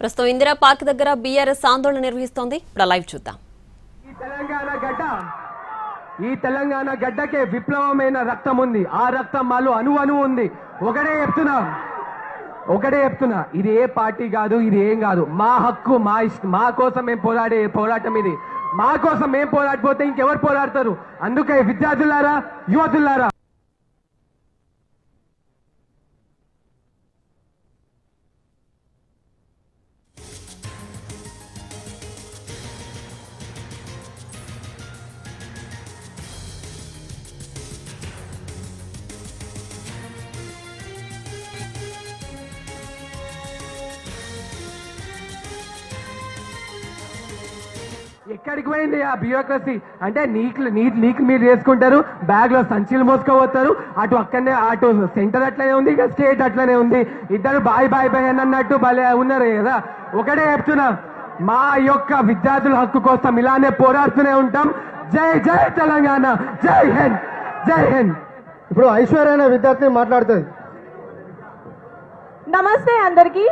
ప్రస్తుతం ఇందిరా పార్క్ దగ్గర బీఆర్ఎస్ ఆందోళన నిర్వహిస్తోంది. ఇప్పుడు లైవ్ చూద్దాం. ఈ తెలంగాణ గడ్డకే విప్లవమైన రక్తం ఉంది. ఆ రక్తం మాలో అణువణు ఉంది. ఒకటే చెప్తున్నా ఇది ఏ పార్టీ కాదు, ఇది ఏం కాదు. మా హక్కు, మా ఇష్టం, మా కోసం మేము పోరాడే పోరాటం ఇది. మా కోసం మేము పోరాడిపోతే ఇంకెవరు పోరాడతారు? అందుకే విద్యార్థులారా, యువతులారా, ఎక్కడికి పోయింది ఆ బ్యూరోక్రసీ? అంటే నీకు మీరు చేసుకుంటారు, బ్యాగ్ లో సంచులు మోసుకోపోతారు. అటు సెంటర్ అట్లనే ఉంది, ఇక స్టేట్ అట్లనే ఉంది. ఇద్దరు బాయ్ అని అన్నట్టు భలే ఉన్నారు కదా. ఒకటే చెప్తున్నా, మా యొక్క విద్యార్థుల హక్కు కోసం ఇలానే పోరాడుతూనే ఉంటాం. జై జై తెలంగాణ, జై హింద్, జై హింద్. ఇప్పుడు ఐశ్వర్య అనే విద్యార్థి మాట్లాడుతుంది. నమస్తే అందరికి.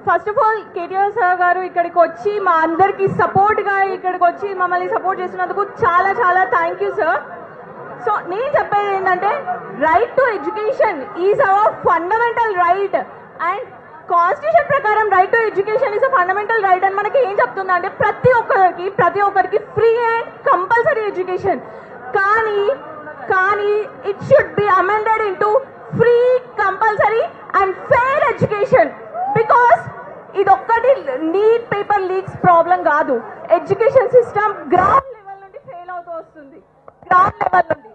First of all KTR sir గారు ఇక్కడికి వచ్చి మా అందరికి సపోర్ట్ గా ఇక్కడికి వచ్చి మమ్మల్ని సపోర్ట్ చేసినందుకు చాలా చాలా థ్యాంక్ యూ సార్. సో నేను చెప్పేది ఏంటంటే, right to education is our fundamental right and constitution ప్రకారం right to education is a fundamental right అని మనకి ఏం చెప్తుందా అంటే, ప్రతి ఒక్కరికి ఫ్రీ అండ్ కంపల్సరీ ఎడ్యుకేషన్. కానీ it should be amended into free, compulsory and fair education. Because ఇదొక్కటి నీట్ పేపర్ లీక్స్ ప్రాబ్లం కాదు. ఎడ్యుకేషన్ సిస్టమ్ గ్రౌండ్ లెవెల్ నుండి ఫెయిల్ అవుతూ వస్తుంది. గ్రౌండ్ లెవెల్ నుండి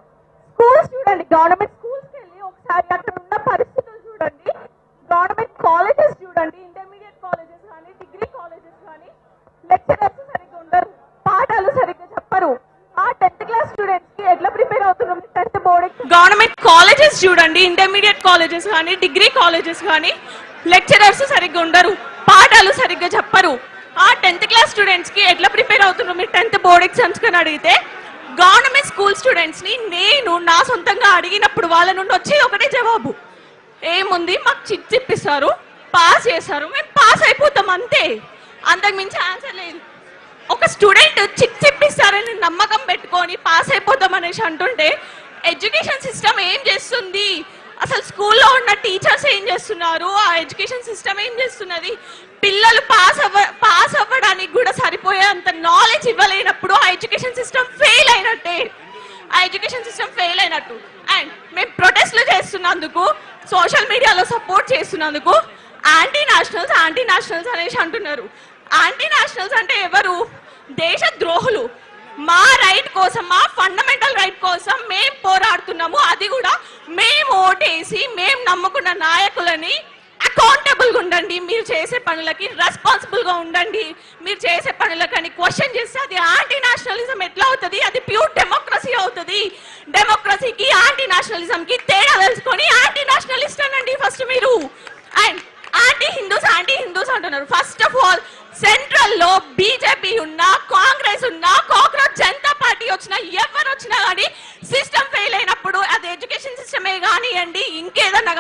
స్కూల్స్ చూడండి, గవర్నమెంట్ స్కూల్స్కి వెళ్ళి ఒకసారి అక్కడ ఉన్న పరిస్థితులు చూడండి. గవర్నమెంట్ కాలేజెస్ చూడండి, ఇంటర్మీడియట్ కాలేజెస్ కానీ, డిగ్రీ కాలేజెస్ కానీ, లెక్చరర్స్ సరిగ్గా ఉండరు, పాఠాలు సరిగ్గా చెప్పరు. ఆ 10th క్లాస్ స్టూడెంట్స్ కి ఎట్లా ప్రిపేర్ అవుతున్నాం 10th బోర్డ్? గవర్నమెంట్ కాలేజెస్ చూడండి, ఇంటర్మీడియట్ కాలేజెస్ కానీ, డిగ్రీ కాలేజెస్ కానీ, లెక్చరర్స్ సరిగ్గా ఉండరు, పాఠాలు సరిగ్గా చెప్పరు. ఆ 10th క్లాస్ స్టూడెంట్స్ కి ఎట్లా ప్రిపేర్ అవుతున్నారు మీరు 10th బోర్డ్ ఎగ్జామ్స్ అని అడిగితే, గవర్నమెంట్ స్కూల్ స్టూడెంట్స్ ని నేను నా సొంతంగా అడిగినప్పుడు వాళ్ళ నుండి వచ్చి ఒకటే జవాబు, ఏముంది మాకు చిట్ ఇప్పిస్తారు, పాస్ చేస్తారు, మేము పాస్ అయిపోతాం అంతే, అంతకు మించి ఆన్సర్ లేదు. ఒక స్టూడెంట్ చిట్ ఇప్పిస్తారని నమ్మకం పెట్టుకొని పాస్ అయిపోతాం అనేసి అంటుంటే, ఎడ్యుకేషన్ సిస్టమ్ ఏం చేస్తుంది? అసలు స్కూల్లో ఉన్న టీచర్స్ ఏం చేస్తున్నారు? ఆ ఎడ్యుకేషన్ సిస్టమ్ ఏం చేస్తున్నది? పిల్లలు పాస్ అవ్వడానికి కూడా సరిపోయే అంత నాలెడ్జ్ ఇవ్వలేనప్పుడు ఆ ఎడ్యుకేషన్ సిస్టమ్ ఫెయిల్ అయినట్టే. ఆ ఎడ్యుకేషన్ సిస్టమ్ ఫెయిల్ అయినట్టు. అండ్ మేము ప్రొటెస్ట్లు చేస్తున్నందుకు, సోషల్ మీడియాలో సపోర్ట్ చేస్తున్నందుకు యాంటీ నేషనల్స్ అనేసి అంటున్నారు. యాంటీ నేషనల్స్ అంటే ఎవరు? దేశ ద్రోహులు. మా రైట్ కోసం, మా ఫండమెంటల్ రైట్ కోసం మేము పోరాడుతున్నాము. అది కూడా మేము ఓటేసి మేము నమ్ముకున్న నాయకులని అకౌంటబుల్గా ఉండండి, మీరు చేసే పనులకి రెస్పాన్సిబుల్గా ఉండండి. మీరు చేసే పనులకని క్వశ్చన్ చేస్తే అది యాంటీ నేషనలిజం ఎట్లా అవుతుంది? అది ప్యూర్ డెమోక్రసీ అవుతుంది. డెమోక్రసీకి యాంటీ నేషనలిజంకి తేడా తెలుసుకొని యాంటీ నేషనలిస్ట్ అనండి ఫస్ట్ మీరు. అండ్ యాంటీ హిందూస్ అంటున్నారు. ఫస్ట్ ఆఫ్ ఆల్ సెంట్రల్లో బీజేపీ ఉన్నా, కాంగ్రెస్ ఉన్నా, కాక్రోచ్ జనతా పార్టీ వచ్చినా, ఎవరు వచ్చినా కానీ సిస్టమ్ ఫెయిల్ అయినప్పుడు, అది ఎడ్యుకేషన్ సిస్టమే కానివ్వండి, ఇంకేదన్నా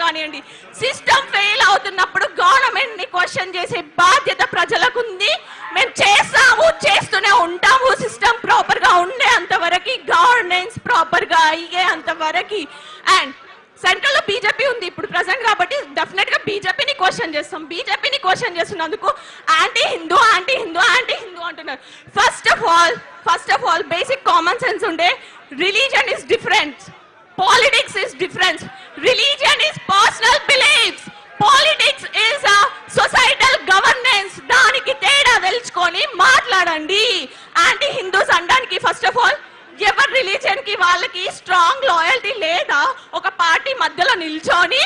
కానివ్వండి, సిస్టమ్ ఫెయిల్ అవుతున్నప్పుడు గవర్నమెంట్ ని క్వశ్చన్ చేసే బాధ్యత ప్రజలకు ఉంది. మేము చేస్తూనే ఉంటాము. సిస్టమ్ ప్రాపర్ గా ఉండే అంతవరకు, గవర్నెన్స్ ప్రాపర్ గా అయ్యే అంతవరకు. అండ్ సెంట్రల్ లో బీజేపీ ఉంది ఇప్పుడు ప్రెసెంట్, కాబట్టి డెఫినెట్ గా బీజేపీని క్వశ్చన్ చేస్తాం. బీజేపీని క్వశ్చన్ చేస్తున్నందుకు యాంటీ హిందూ అంటున్నారు. First of all basic common sense ఉండే, religion is different, politics is different. Religion is personal beliefs, politics is a societal governance. దానికి తేడా తెలుసుకొని మాట్లాడండి. యాంటీ హిందూస్ అనడానికి ఫస్ట్ ఆఫ్ ఆల్ ఎవరి రిలీజన్ కి వాళ్ళకి స్ట్రాంగ్ లాయల్టీ లేదా? ఒక పార్టీ మధ్యలో నిల్చొని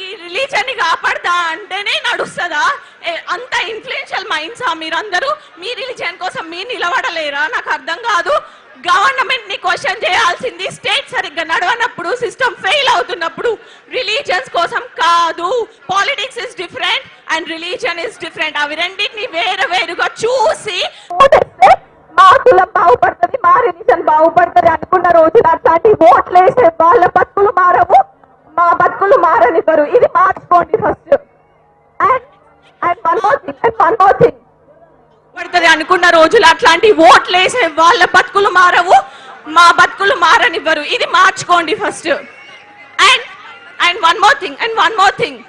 ఈ రిలీజన్ ని కాపాడతా అంటేనే నడుస్తుందా? అంత ఇన్ఫ్లుయెన్షియల్ మైండ్సా మీరందరూ? మీ రిలీజన్ కోసం మీరు నిలబడలేరా? నాకు అర్థం కాదు. గవర్నమెంట్ ని క్వశ్చన్ చేయాల్సింది స్టేట్ సరిగ్గా నడవనప్పుడు, సిస్టమ్ ఫెయిల్ అవుతున్నప్పుడు. రిలీజన్స్ కోసం కాదు. Politics is different and religion is different. అవి రెండింటిని వేరుగా చూసి మా కులం బాగుపడుతుంది, మా రిలీజన్ బాగుపడుతుంది అనుకున్న రోజున అట్లాంటి ఓట్లు వేసే వాళ్ళ బతుకులు మారవు, మా బతుకులు మారనివ్వరు. ఇది మార్చుకోండి first. And one more thing పడుతుంది అనుకున్న రోజులు అట్లాంటి ఓట్లు వేసే వాళ్ళ బతుకులు మారవు, మా బతుకులు మారనివ్వరు. ఇది మార్చుకోండి first. And one more thing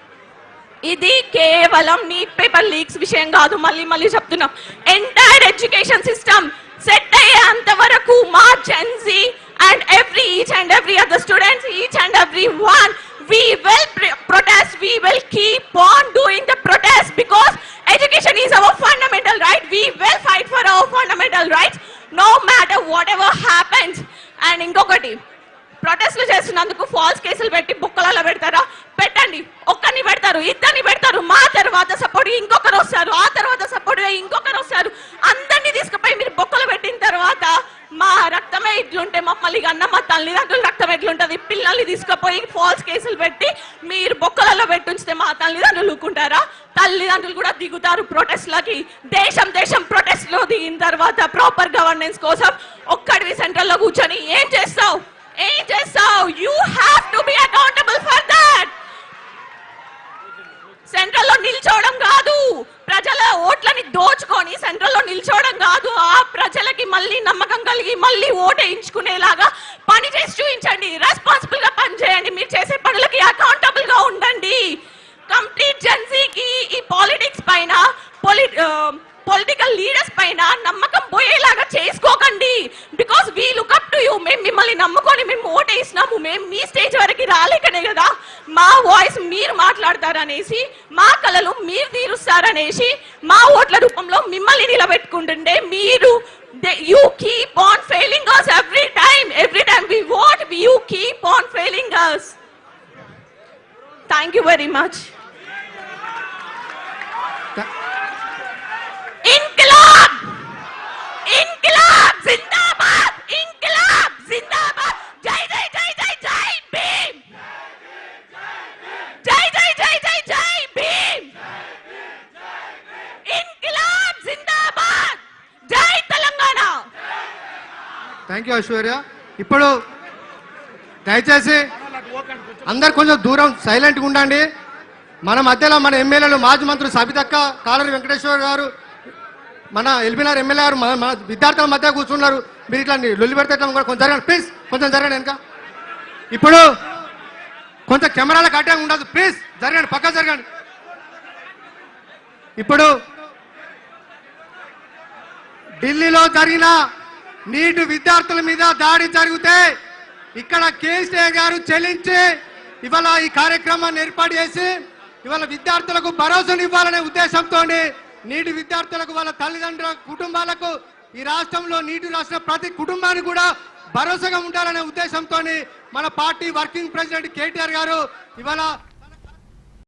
ఇది కేవలం నీట్ పేపర్ లీక్స్ విషయం కాదు. మళ్ళీ చెప్తున్నాం, ఎంటైర్ ఎడ్యుకేషన్ సిస్టమ్ సెట్ అయ్యేంత వరకు మా Gen Z and each and every other students, each and every one, we will protest, we will keep on doing the protest because education is our fundamental right. We will fight for our fundamental rights no matter whatever happens. And ingokati ప్రొటెస్ట్లు చేస్తున్నందుకు falls కేసులు పెట్టి బుక్కలలో పెడతారా? పెట్టండి. ఒక్కరిని పెడతారు, ఇద్దరిని పెడతారు, మా తర్వాత సపోర్ట్ ఇంకొకరు వస్తారు, ఆ తర్వాత సపోర్ట్ ఇంకొకరు వస్తారు. అందరినీ తీసుకుపోయి మీరు బొక్కలు పెట్టిన తర్వాత మా రక్తమే ఇట్లుంటే మమ్మల్ని కన్నా మా తల్లిదండ్రుల రక్తం ఎట్లుంటది? పిల్లల్ని తీసుకుపోయి ఫాల్స్ కేసులు పెట్టి మీరు బొక్కలలో పెట్టుంచితే మా తల్లిదండ్రులు ఊరుకుంటారా? తల్లిదండ్రులు కూడా దిగుతారు ప్రొటెస్ట్లకి. దేశం ప్రొటెస్ట్లో దిగిన తర్వాత ప్రాపర్ గవర్నెన్స్ కోసం ఒక్కడివి సెంట్రల్లో కూర్చొని ఏం చేస్తావు? You have to be accountable for that. సెంట్రల్లో నిల్చోవడం కాదు, ప్రజల ఓట్లని దోచుకొని సెంట్రల్లో నిల్చోవడం కాదు. ఆ ప్రజలకి మళ్ళీ నమ్మకం కలిగి మళ్ళీ ఓటేయించుకునేలాగా పని చేసి చూపించండి. రెస్పాన్సిబుల్ గా పని చేయండి. మీరు చేసే పనులకి అకౌంటబుల్ గా ఉండండి. కంప్లీట్ జెన్సీకి ఈ పాలిటిక్స్ పైన పొలిటికల్ లీడర్స్ పైన నమ్మకం పోయేలాగా చేసుకోకండి. Because we look up to you. మేము మిమ్మల్ని నమ్ముకొని మేము ఓటేసినాము. మేము మీ స్టేజ్ వరకు రాలేకనే కదా మా వాయిస్ మీరు మాట్లాడతారనేసి, మా కళలు మీరు తీరుస్తారనేసి, మా ఓట్ల రూపంలో మిమ్మల్ని నిలబెట్టుకుంటుండే మీరు you keep on failing us every time we vote, you keep on failing us. Thank you very much. इनकलाब जिंदाबाद, इनकलाब जिंदाबाद. जय जय जय जय जय भीम, जय जय जय जय जय भीम, इनकलाब जिंदाबाद, जय तेलंगाना. Thank you Aishwarya. ఇప్పుడు దయచేసి అందరు కొంచెం దూరం సైలెంట్గా ఉండండి. మన మధ్యలో మన ఎమ్మెల్యేలు మాజీ మంత్రులు సబితక్క, కాలరి వెంకటేశ్వర గారు, మన ఎల్బీనగర్ ఎమ్మెల్యే గారు మన విద్యార్థుల మధ్య కూర్చున్నారు. మీరు ఇట్లా లొల్లి పెడితే కూడా కొంచెం జరగండి ప్లీజ్, కొంచెం జరగండి వెనక. ఇప్పుడు కొంచెం కెమెరాలకు అడ్డంగా ఉండదు ప్లీజ్, జరగండి, పక్క జరగండి. ఇప్పుడు ఢిల్లీలో జరిగిన నీటి విద్యార్థుల మీద దాడి జరిగితే ఇక్కడ కేసీఆర్ గారు చెల్లించి ఇవాళ ఈ కార్యక్రమాన్ని ఏర్పాటు చేసి ఇవాళ విద్యార్థులకు భరోసానివ్వాలనే ఉద్దేశంతో నీటి విద్యార్థులకు వాళ్ళ తల్లిదండ్రుల కుటుంబాలకు ఈ రాష్ట్రంలో నీటి రాష్ట్ర ప్రతి కుటుంబానికి కూడా భరోసాగా ఉండాలనే ఉద్దేశంతో మన పార్టీ వర్కింగ్ ప్రెసిడెంట్ కేటీఆర్ గారు ఇవాళ